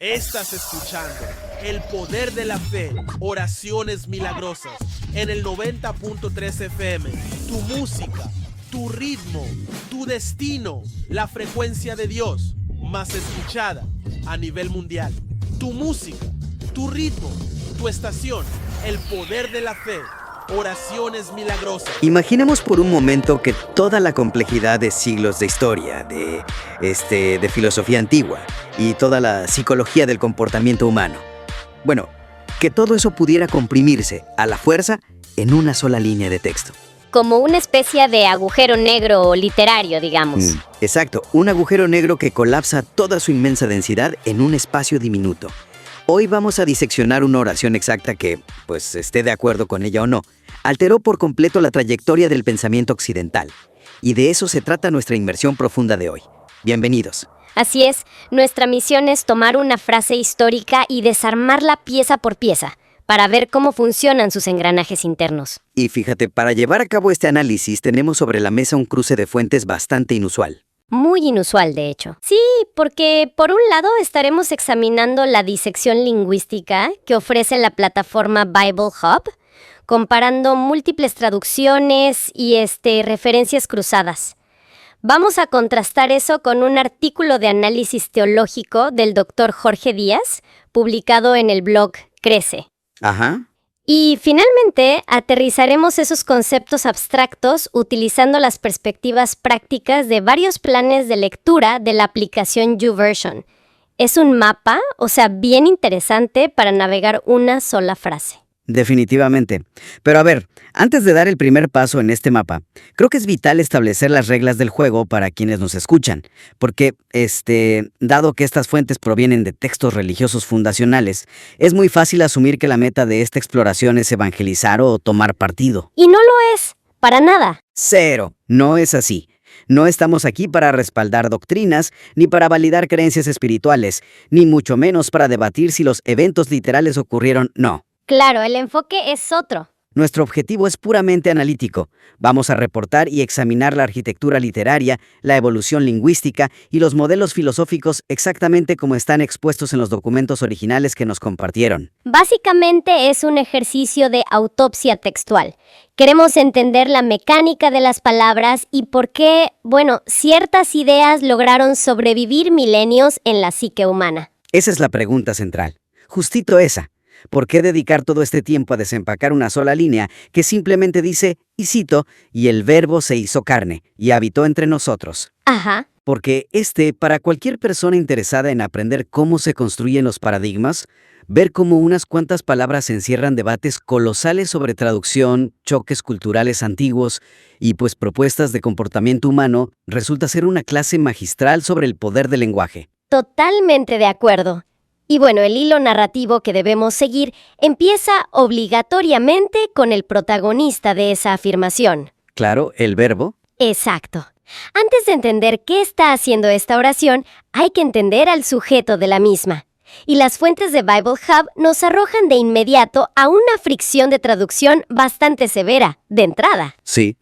Estás escuchando El Poder de la Fe, Oraciones Milagrosas, en el 90.3 FM. Tu música, tu ritmo, tu destino, la frecuencia de Dios, más escuchada a nivel mundial. Tu música, tu ritmo, tu estación, El Poder de la Fe, Oraciones Milagrosas. Imaginemos por un momento que toda la complejidad de siglos de historia, de filosofía antigua y toda la psicología del comportamiento humano, bueno, que todo eso pudiera comprimirse a la fuerza en una sola línea de texto. Como una especie de agujero negro literario, digamos. Exacto, un agujero negro que colapsa toda su inmensa densidad en un espacio diminuto. Hoy vamos a diseccionar una oración exacta que, pues esté de acuerdo con ella o no, alteró por completo la trayectoria del pensamiento occidental. Y de eso se trata nuestra inmersión profunda de hoy. Bienvenidos. Así es, nuestra misión es tomar una frase histórica y desarmarla pieza por pieza, para ver cómo funcionan sus engranajes internos. Y fíjate, para llevar a cabo este análisis tenemos sobre la mesa un cruce de fuentes bastante inusual. Muy inusual, de hecho. Sí, porque por un lado estaremos examinando la disección lingüística que ofrece la plataforma Bible Hub, comparando múltiples traducciones y referencias cruzadas. Vamos a contrastar eso con un artículo de análisis teológico del Dr. Jorge Díaz, publicado en el blog Crece. Ajá. Y finalmente, aterrizaremos esos conceptos abstractos utilizando las perspectivas prácticas de varios planes de lectura de la aplicación YouVersion. Es un mapa, bien interesante para navegar una sola frase. Definitivamente. Pero a ver, antes de dar el primer paso en este mapa, creo que es vital establecer las reglas del juego para quienes nos escuchan, porque, dado que estas fuentes provienen de textos religiosos fundacionales, es muy fácil asumir que la meta de esta exploración es evangelizar o tomar partido. Y no lo es, para nada. Cero, no es así. No estamos aquí para respaldar doctrinas, ni para validar creencias espirituales, ni mucho menos para debatir si los eventos literales ocurrieron, no. Claro, el enfoque es otro. Nuestro objetivo es puramente analítico. Vamos a reportar y examinar la arquitectura literaria, la evolución lingüística y los modelos filosóficos exactamente como están expuestos en los documentos originales que nos compartieron. Básicamente es un ejercicio de autopsia textual. Queremos entender la mecánica de las palabras y por qué, ciertas ideas lograron sobrevivir milenios en la psique humana. Esa es la pregunta central. Justito esa. ¿Por qué dedicar todo este tiempo a desempacar una sola línea que simplemente dice, y cito, y el verbo se hizo carne y habitó entre nosotros? Ajá. Porque para cualquier persona interesada en aprender cómo se construyen los paradigmas, ver cómo unas cuantas palabras encierran debates colosales sobre traducción, choques culturales antiguos y propuestas de comportamiento humano, resulta ser una clase magistral sobre el poder del lenguaje. Totalmente de acuerdo. Y el hilo narrativo que debemos seguir empieza obligatoriamente con el protagonista de esa afirmación. Claro, el verbo. Exacto. Antes de entender qué está haciendo esta oración, hay que entender al sujeto de la misma. Y las fuentes de Bible Hub nos arrojan de inmediato a una fricción de traducción bastante severa, de entrada. Sí.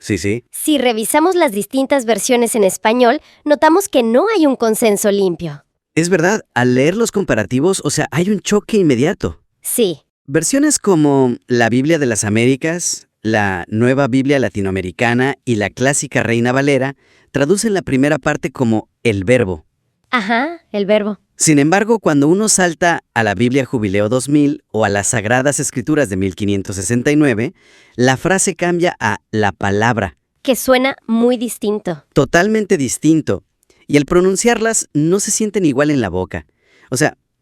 Si revisamos las distintas versiones en español, notamos que no hay un consenso limpio. Es verdad, al leer los comparativos, hay un choque inmediato. Sí. Versiones como la Biblia de las Américas, la Nueva Biblia Latinoamericana y la clásica Reina Valera traducen la primera parte como el verbo. Ajá, el verbo. Sin embargo, cuando uno salta a la Biblia Jubileo 2000 o a las Sagradas Escrituras de 1569, la frase cambia a la palabra. Que suena muy distinto. Totalmente distinto. Y al pronunciarlas no se sienten igual en la boca.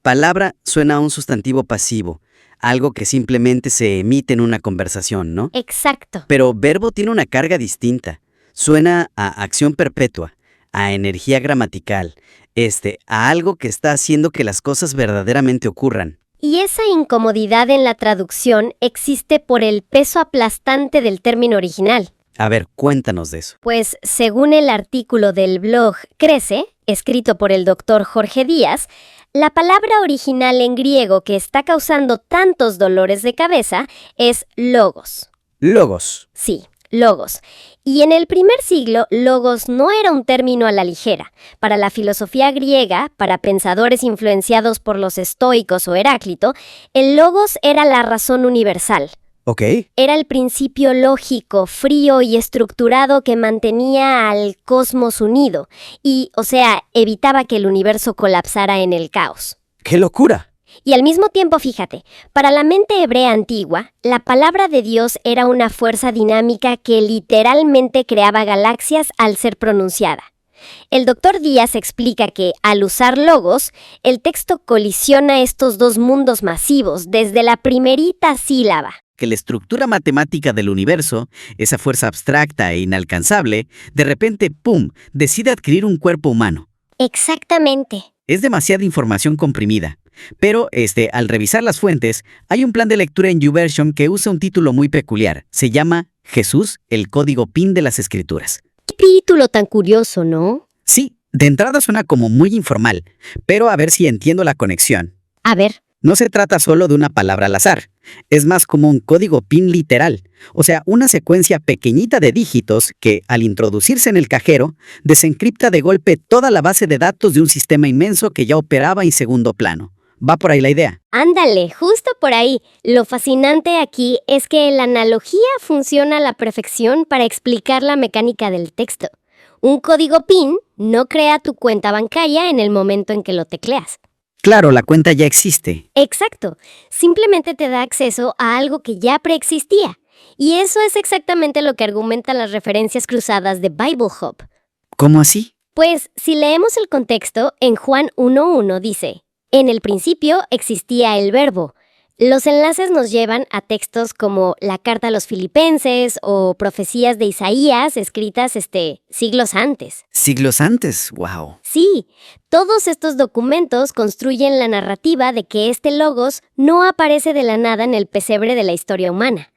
Palabra suena a un sustantivo pasivo, algo que simplemente se emite en una conversación, ¿no? Exacto. Pero verbo tiene una carga distinta. Suena a acción perpetua, a energía gramatical, a algo que está haciendo que las cosas verdaderamente ocurran. Y esa incomodidad en la traducción existe por el peso aplastante del término original. A ver, cuéntanos de eso. Pues, según el artículo del blog Crece, escrito por el Dr. Jorge Díaz, la palabra original en griego que está causando tantos dolores de cabeza es logos. Logos. Sí, logos. Y en el primer siglo, logos no era un término a la ligera. Para la filosofía griega, para pensadores influenciados por los estoicos o Heráclito, el logos era la razón universal. Ok. Era el principio lógico, frío y estructurado que mantenía al cosmos unido y, o sea, evitaba que el universo colapsara en el caos. ¡Qué locura! Y al mismo tiempo, fíjate, para la mente hebrea antigua, la palabra de Dios era una fuerza dinámica que literalmente creaba galaxias al ser pronunciada. El Dr. Díaz explica que, al usar logos, el texto colisiona estos dos mundos masivos desde la primerita sílaba. Que la estructura matemática del universo, esa fuerza abstracta e inalcanzable, de repente, ¡pum!, decide adquirir un cuerpo humano. Exactamente. Es demasiada información comprimida. Pero, al revisar las fuentes, hay un plan de lectura en YouVersion que usa un título muy peculiar. Se llama Jesús, el código PIN de las Escrituras. Qué título tan curioso, ¿no? Sí, de entrada suena como muy informal, pero a ver si entiendo la conexión. A ver. No se trata solo de una palabra al azar, es más como un código PIN literal, o sea, una secuencia pequeñita de dígitos que, al introducirse en el cajero, desencripta de golpe toda la base de datos de un sistema inmenso que ya operaba en segundo plano. ¿Va por ahí la idea? Ándale, justo por ahí. Lo fascinante aquí es que la analogía funciona a la perfección para explicar la mecánica del texto. Un código PIN no crea tu cuenta bancaria en el momento en que lo tecleas. Claro, la cuenta ya existe. Exacto. Simplemente te da acceso a algo que ya preexistía. Y eso es exactamente lo que argumentan las referencias cruzadas de Bible Hub. ¿Cómo así? Pues, si leemos el contexto, en Juan 1:1 dice: en el principio existía el verbo. Los enlaces nos llevan a textos como la carta a los Filipenses o profecías de Isaías escritas siglos antes. Siglos antes, wow. Sí, todos estos documentos construyen la narrativa de que este logos no aparece de la nada en el pesebre de la historia humana.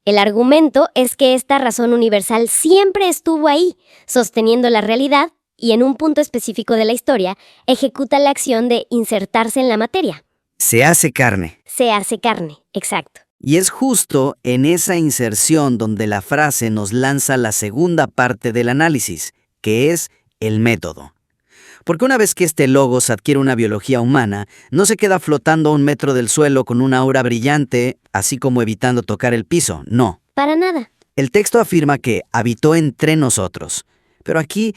El argumento es que esta razón universal siempre estuvo ahí, sosteniendo la realidad y en un punto específico de la historia ejecuta la acción de insertarse en la materia. Se hace carne. Se hace carne, exacto. Y es justo en esa inserción donde la frase nos lanza la segunda parte del análisis, que es el método. Porque una vez que este logos adquiere una biología humana, no se queda flotando a 1 metro del suelo con una aura brillante, así como evitando tocar el piso, no. Para nada. El texto afirma que habitó entre nosotros. Pero aquí,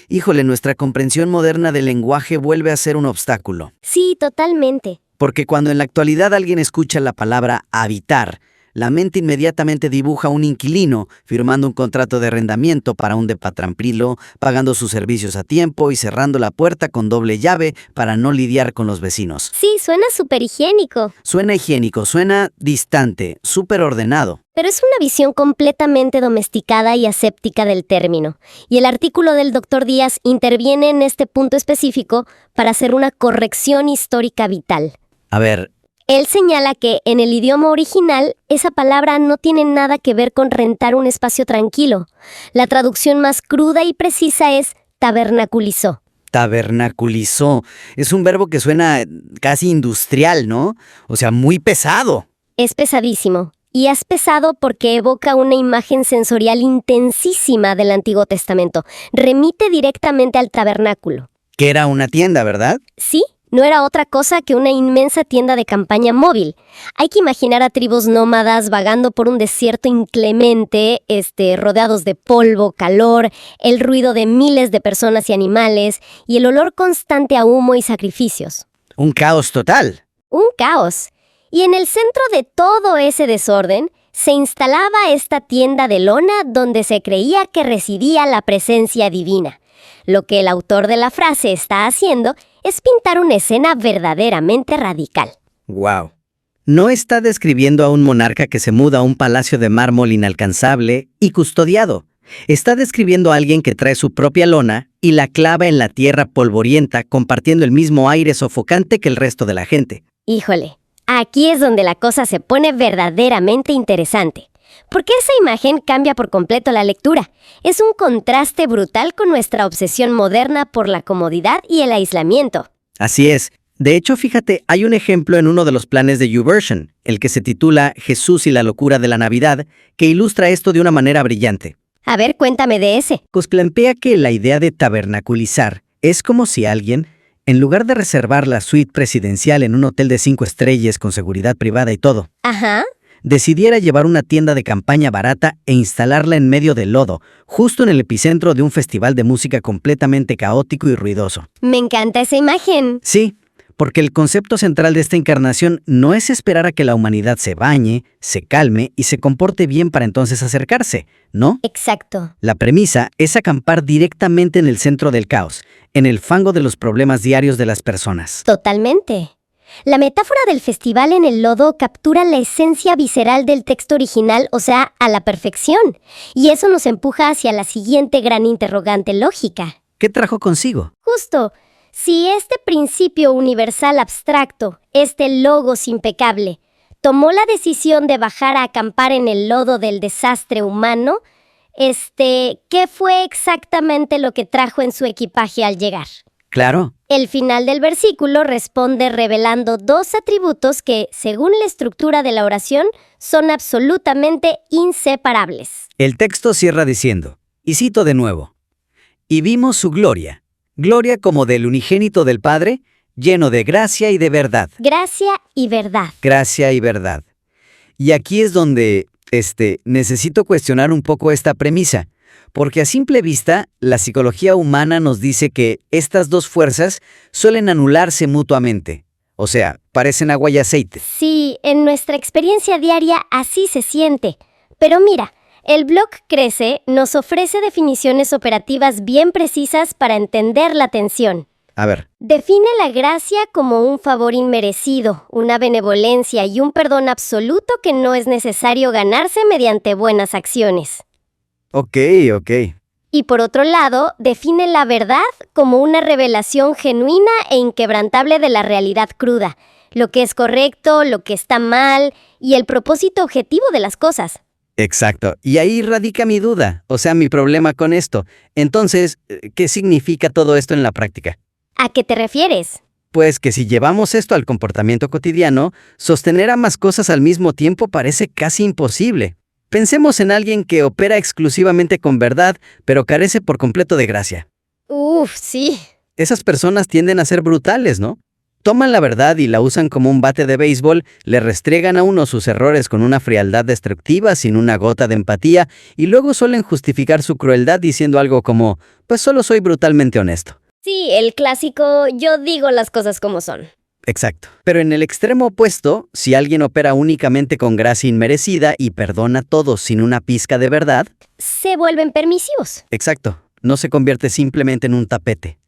híjole, nuestra comprensión moderna del lenguaje vuelve a ser un obstáculo. Sí, totalmente. Porque cuando en la actualidad alguien escucha la palabra habitar, la mente inmediatamente dibuja un inquilino firmando un contrato de arrendamiento para un depatramprilo, pagando sus servicios a tiempo y cerrando la puerta con doble llave para no lidiar con los vecinos. Sí, suena súper higiénico. Suena higiénico, suena distante, súper ordenado. Pero es una visión completamente domesticada y aséptica del término. Y el artículo del Dr. Díaz interviene en este punto específico para hacer una corrección histórica vital. A ver. Él señala que en el idioma original esa palabra no tiene nada que ver con rentar un espacio tranquilo. La traducción más cruda y precisa es tabernaculizó. Tabernaculizó. Es un verbo que suena casi industrial, ¿no? O sea, muy pesado. Es pesadísimo. Y es pesado porque evoca una imagen sensorial intensísima del Antiguo Testamento. Remite directamente al tabernáculo. Que era una tienda, ¿verdad? Sí. No era otra cosa que una inmensa tienda de campaña móvil. Hay que imaginar a tribus nómadas vagando por un desierto inclemente, rodeados de polvo, calor, el ruido de miles de personas y animales y el olor constante a humo y sacrificios. Un caos total. Un caos. Y en el centro de todo ese desorden se instalaba esta tienda de lona donde se creía que residía la presencia divina. Lo que el autor de la frase está haciendo es pintar una escena verdaderamente radical. Wow. No está describiendo a un monarca que se muda a un palacio de mármol inalcanzable y custodiado. Está describiendo a alguien que trae su propia lona y la clava en la tierra polvorienta, compartiendo el mismo aire sofocante que el resto de la gente. Híjole, aquí es donde la cosa se pone verdaderamente interesante. Porque esa imagen cambia por completo la lectura. Es un contraste brutal con nuestra obsesión moderna por la comodidad y el aislamiento. Así es. De hecho, fíjate, hay un ejemplo en uno de los planes de YouVersion, el que se titula Jesús y la locura de la Navidad, que ilustra esto de una manera brillante. A ver, cuéntame de ese. Pues plantea que la idea de tabernaculizar es como si alguien, en lugar de reservar la suite presidencial en un hotel de 5 estrellas con seguridad privada y todo, Ajá. decidiera llevar una tienda de campaña barata e instalarla en medio del lodo, justo en el epicentro de un festival de música completamente caótico y ruidoso. Me encanta esa imagen. Sí, porque el concepto central de esta encarnación no es esperar a que la humanidad se bañe, se calme y se comporte bien para entonces acercarse, ¿no? Exacto. La premisa es acampar directamente en el centro del caos, en el fango de los problemas diarios de las personas. Totalmente. La metáfora del festival en el lodo captura la esencia visceral del texto original, o sea, a la perfección. Y eso nos empuja hacia la siguiente gran interrogante lógica. ¿Qué trajo consigo? Justo, si este principio universal abstracto, este logos impecable, tomó la decisión de bajar a acampar en el lodo del desastre humano, ¿qué fue exactamente lo que trajo en su equipaje al llegar? Claro. El final del versículo responde revelando dos atributos que, según la estructura de la oración, son absolutamente inseparables. El texto cierra diciendo, y cito de nuevo, y vimos su gloria, gloria como del unigénito del Padre, lleno de gracia y de verdad. Gracia y verdad. Gracia y verdad. Y aquí es donde, necesito cuestionar un poco esta premisa, porque a simple vista, la psicología humana nos dice que estas dos fuerzas suelen anularse mutuamente. O sea, parecen agua y aceite. Sí, en nuestra experiencia diaria así se siente. Pero mira, el blog Crece nos ofrece definiciones operativas bien precisas para entender la tensión. A ver. Define la gracia como un favor inmerecido, una benevolencia y un perdón absoluto que no es necesario ganarse mediante buenas acciones. Ok. Y por otro lado, define la verdad como una revelación genuina e inquebrantable de la realidad cruda, lo que es correcto, lo que está mal y el propósito objetivo de las cosas. Exacto. Y ahí radica mi duda, o sea, mi problema con esto. Entonces, ¿qué significa todo esto en la práctica? ¿A qué te refieres? Pues que si llevamos esto al comportamiento cotidiano, sostener ambas cosas al mismo tiempo parece casi imposible. Pensemos en alguien que opera exclusivamente con verdad, pero carece por completo de gracia. Sí. Esas personas tienden a ser brutales, ¿no? Toman la verdad y la usan como un bate de béisbol, le restriegan a uno sus errores con una frialdad destructiva sin una gota de empatía y luego suelen justificar su crueldad diciendo algo como, pues solo soy brutalmente honesto. Sí, el clásico yo digo las cosas como son. Exacto. Pero en el extremo opuesto, si alguien opera únicamente con gracia inmerecida y perdona a todos sin una pizca de verdad, se vuelven permisivos. Exacto. No se convierte simplemente en un tapete.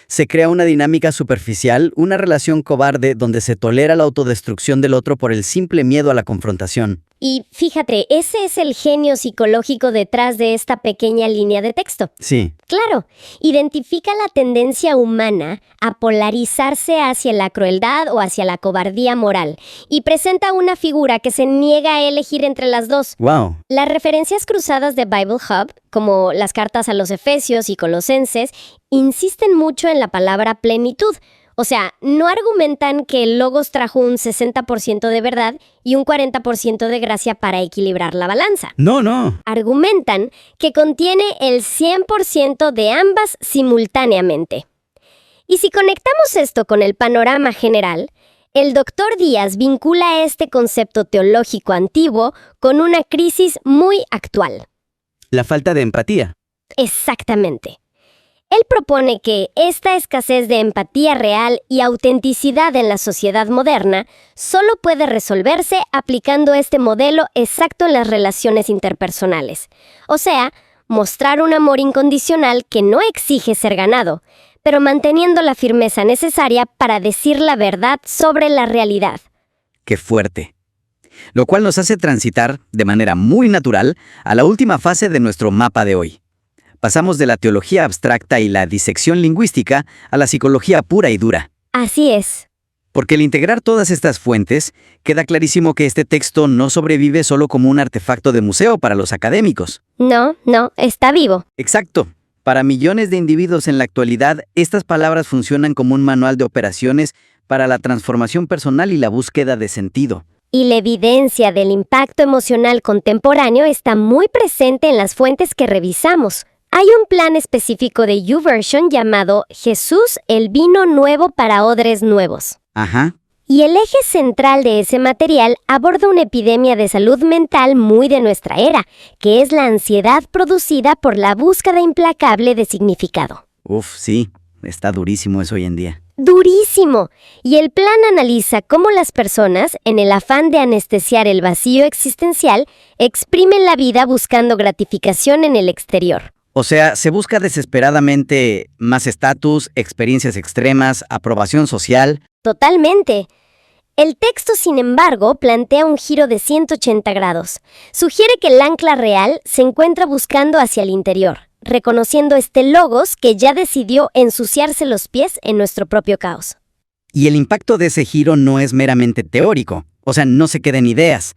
Se crea una dinámica superficial, una relación cobarde donde se tolera la autodestrucción del otro por el simple miedo a la confrontación. Y fíjate, ese es el genio psicológico detrás de esta pequeña línea de texto. Sí. Claro, identifica la tendencia humana a polarizarse hacia la crueldad o hacia la cobardía moral y presenta una figura que se niega a elegir entre las dos. Wow. Las referencias cruzadas de Bible Hub, como las cartas a los Efesios y Colosenses, insisten mucho en la palabra plenitud. O sea, no argumentan que el Logos trajo un 60% de verdad y un 40% de gracia para equilibrar la balanza. No. Argumentan que contiene el 100% de ambas simultáneamente. Y si conectamos esto con el panorama general, el Dr. Díaz vincula este concepto teológico antiguo con una crisis muy actual. La falta de empatía. Exactamente. Él propone que esta escasez de empatía real y autenticidad en la sociedad moderna solo puede resolverse aplicando este modelo exacto en las relaciones interpersonales. O sea, mostrar un amor incondicional que no exige ser ganado, pero manteniendo la firmeza necesaria para decir la verdad sobre la realidad. ¡Qué fuerte! Lo cual nos hace transitar, de manera muy natural, a la última fase de nuestro mapa de hoy. Pasamos de la teología abstracta y la disección lingüística a la psicología pura y dura. Así es. Porque al integrar todas estas fuentes, queda clarísimo que este texto no sobrevive solo como un artefacto de museo para los académicos. No, está vivo. Exacto. Para millones de individuos en la actualidad, estas palabras funcionan como un manual de operaciones para la transformación personal y la búsqueda de sentido. Y la evidencia del impacto emocional contemporáneo está muy presente en las fuentes que revisamos. Hay un plan específico de YouVersion llamado Jesús, el vino nuevo para odres nuevos. Ajá. Y el eje central de ese material aborda una epidemia de salud mental muy de nuestra era, que es la ansiedad producida por la búsqueda implacable de significado. Uf, sí, está durísimo eso hoy en día. ¡Durísimo! Y el plan analiza cómo las personas, en el afán de anestesiar el vacío existencial, exprimen la vida buscando gratificación en el exterior. O sea, se busca desesperadamente más estatus, experiencias extremas, aprobación social. Totalmente. El texto, sin embargo, plantea un giro de 180 grados. Sugiere que el ancla real se encuentra buscando hacia el interior, reconociendo este logos que ya decidió ensuciarse los pies en nuestro propio caos. Y el impacto de ese giro no es meramente teórico, o sea, no se queda en ideas.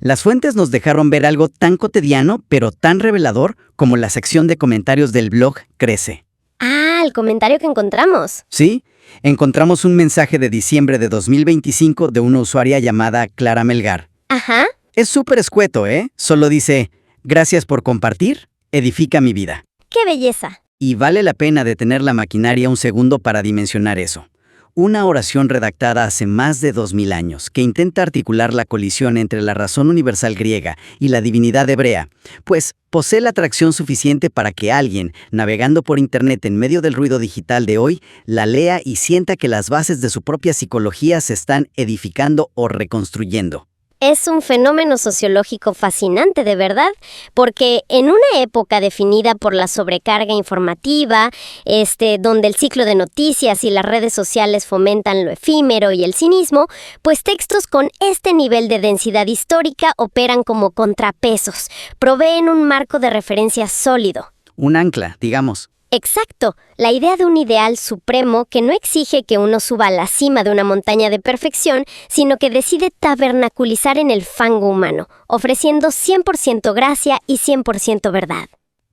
Las fuentes nos dejaron ver algo tan cotidiano, pero tan revelador como la sección de comentarios del blog Crece. Ah, el comentario que encontramos. ¿Sí? Encontramos un mensaje de diciembre de 2025 de una usuaria llamada Clara Melgar. Ajá. Es súper escueto, ¿eh? Solo dice, gracias por compartir, edifica mi vida. ¡Qué belleza! Y vale la pena detener la maquinaria un segundo para dimensionar eso. Una oración redactada hace más de 2000 años que intenta articular la colisión entre la razón universal griega y la divinidad hebrea, pues posee la atracción suficiente para que alguien, navegando por Internet en medio del ruido digital de hoy, la lea y sienta que las bases de su propia psicología se están edificando o reconstruyendo. Es un fenómeno sociológico fascinante, de verdad, porque en una época definida por la sobrecarga informativa, donde el ciclo de noticias y las redes sociales fomentan lo efímero y el cinismo, pues textos con este nivel de densidad histórica operan como contrapesos, proveen un marco de referencia sólido. Un ancla, digamos. Exacto, la idea de un ideal supremo que no exige que uno suba a la cima de una montaña de perfección, sino que decide tabernaculizar en el fango humano, ofreciendo 100% gracia y 100% verdad.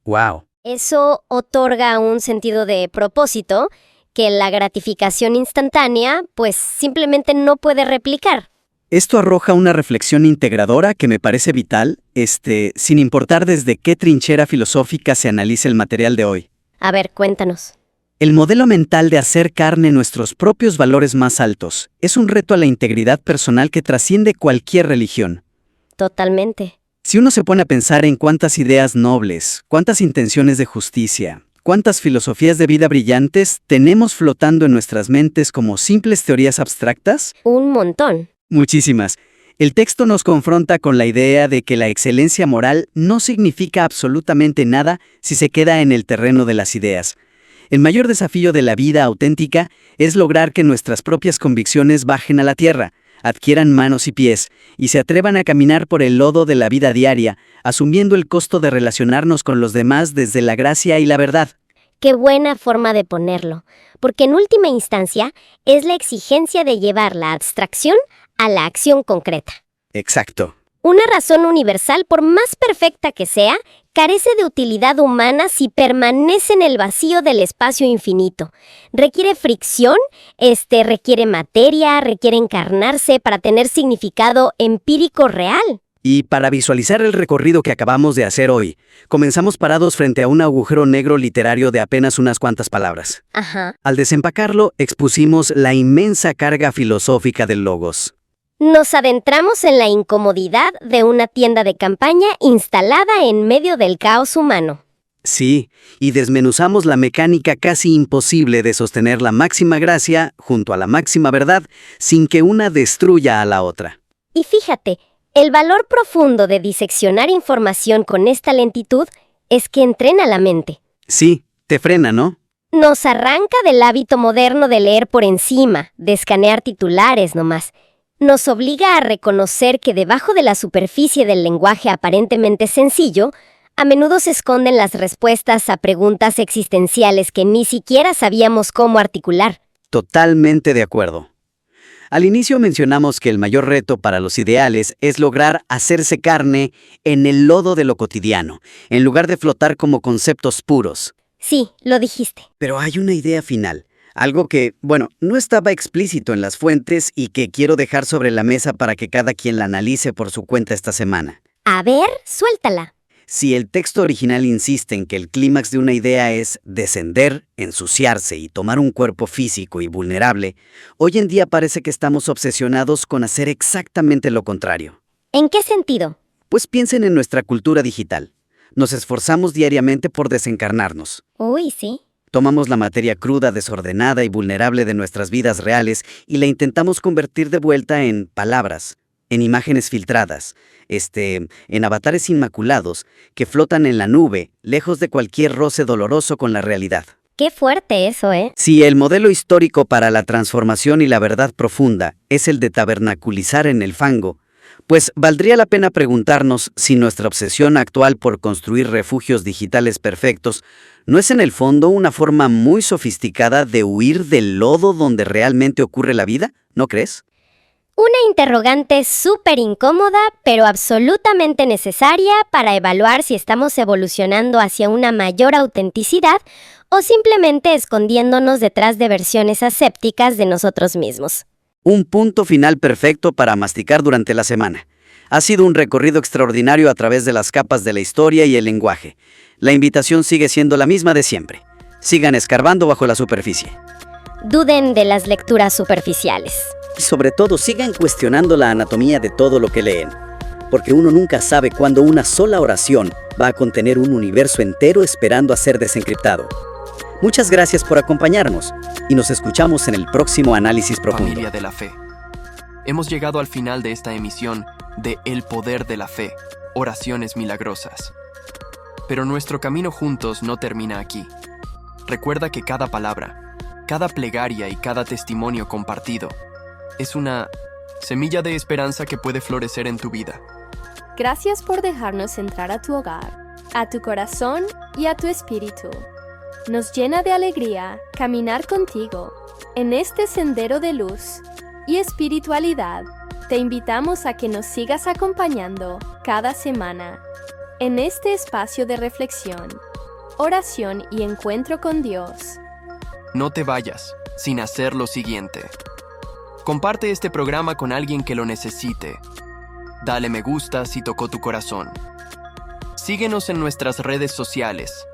¡Wow! Eso otorga un sentido de propósito que la gratificación instantánea, pues simplemente no puede replicar. Esto arroja una reflexión integradora que me parece vital, sin importar desde qué trinchera filosófica se analice el material de hoy. A ver, cuéntanos. El modelo mental de hacer carne nuestros propios valores más altos es un reto a la integridad personal que trasciende cualquier religión. Totalmente. Si uno se pone a pensar en cuántas ideas nobles, cuántas intenciones de justicia, cuántas filosofías de vida brillantes tenemos flotando en nuestras mentes como simples teorías abstractas, Un montón. muchísimas. El texto nos confronta con la idea de que la excelencia moral no significa absolutamente nada si se queda en el terreno de las ideas. El mayor desafío de la vida auténtica es lograr que nuestras propias convicciones bajen a la tierra, adquieran manos y pies, y se atrevan a caminar por el lodo de la vida diaria, asumiendo el costo de relacionarnos con los demás desde la gracia y la verdad. Qué buena forma de ponerlo, porque en última instancia es la exigencia de llevar la abstracción a la acción concreta. Exacto. Una razón universal, por más perfecta que sea, carece de utilidad humana si permanece en el vacío del espacio infinito. Requiere fricción, requiere materia, requiere encarnarse para tener significado empírico real. Y para visualizar el recorrido que acabamos de hacer hoy, comenzamos parados frente a un agujero negro literario de apenas unas cuantas palabras. Ajá. Al desempacarlo, expusimos la inmensa carga filosófica del logos. Nos adentramos en la incomodidad de una tienda de campaña instalada en medio del caos humano. Sí, y desmenuzamos la mecánica casi imposible de sostener la máxima gracia junto a la máxima verdad sin que una destruya a la otra. Y fíjate, el valor profundo de diseccionar información con esta lentitud es que entrena la mente. Sí, te frena, ¿no? Nos arranca del hábito moderno de leer por encima, de escanear titulares nomás. Nos obliga a reconocer que debajo de la superficie del lenguaje aparentemente sencillo, a menudo se esconden las respuestas a preguntas existenciales que ni siquiera sabíamos cómo articular. Totalmente de acuerdo. Al inicio mencionamos que el mayor reto para los ideales es lograr hacerse carne en el lodo de lo cotidiano, en lugar de flotar como conceptos puros. Sí, lo dijiste. Pero hay una idea final, Algo que, bueno, no estaba explícito en las fuentes y que quiero dejar sobre la mesa para que cada quien la analice por su cuenta esta semana. A ver, suéltala. Si el texto original insiste en que el clímax de una idea es descender, ensuciarse y tomar un cuerpo físico y vulnerable, hoy en día parece que estamos obsesionados con hacer exactamente lo contrario. ¿En qué sentido? Pues piensen en nuestra cultura digital. Nos esforzamos diariamente por desencarnarnos. Uy, sí. Tomamos la materia cruda, desordenada y vulnerable de nuestras vidas reales y la intentamos convertir de vuelta en palabras, en imágenes filtradas, en avatares inmaculados que flotan en la nube, lejos de cualquier roce doloroso con la realidad. Qué fuerte eso, ¿eh? Si el modelo histórico para la transformación y la verdad profunda es el de tabernaculizar en el fango, pues valdría la pena preguntarnos si nuestra obsesión actual por construir refugios digitales perfectos no es en el fondo una forma muy sofisticada de huir del lodo donde realmente ocurre la vida, ¿no crees? Una interrogante súper incómoda, pero absolutamente necesaria para evaluar si estamos evolucionando hacia una mayor autenticidad o simplemente escondiéndonos detrás de versiones asépticas de nosotros mismos. Un punto final perfecto para masticar durante la semana. Ha sido un recorrido extraordinario a través de las capas de la historia y el lenguaje. La invitación sigue siendo la misma de siempre. Sigan escarbando bajo la superficie. Duden de las lecturas superficiales. Y sobre todo, sigan cuestionando la anatomía de todo lo que leen. Porque uno nunca sabe cuándo una sola oración va a contener un universo entero esperando a ser desencriptado. Muchas gracias por acompañarnos y nos escuchamos en el próximo Análisis Profundo. Familia de la Fe. Hemos llegado al final de esta emisión de El Poder de la Fe, Oraciones Milagrosas. Pero nuestro camino juntos no termina aquí. Recuerda que cada palabra, cada plegaria y cada testimonio compartido es una semilla de esperanza que puede florecer en tu vida. Gracias por dejarnos entrar a tu hogar, a tu corazón y a tu espíritu. Nos llena de alegría caminar contigo en este sendero de luz y espiritualidad. Te invitamos a que nos sigas acompañando cada semana en este espacio de reflexión, oración y encuentro con Dios. No te vayas sin hacer lo siguiente. Comparte este programa con alguien que lo necesite. Dale me gusta si tocó tu corazón. Síguenos en nuestras redes sociales.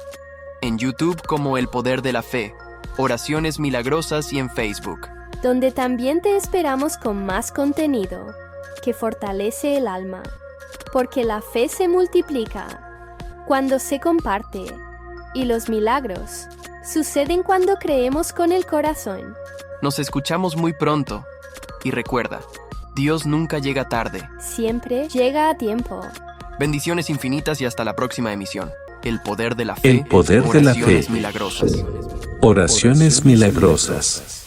En YouTube como El Poder de la Fe, Oraciones Milagrosas y en Facebook, donde también te esperamos con más contenido que fortalece el alma, porque la fe se multiplica cuando se comparte y los milagros suceden cuando creemos con el corazón. Nos escuchamos muy pronto y recuerda, Dios nunca llega tarde. Siempre llega a tiempo. Bendiciones infinitas y hasta la próxima emisión. El Poder de la Fe. El Poder de la Fe. Oraciones Milagrosas. Oraciones Milagrosas.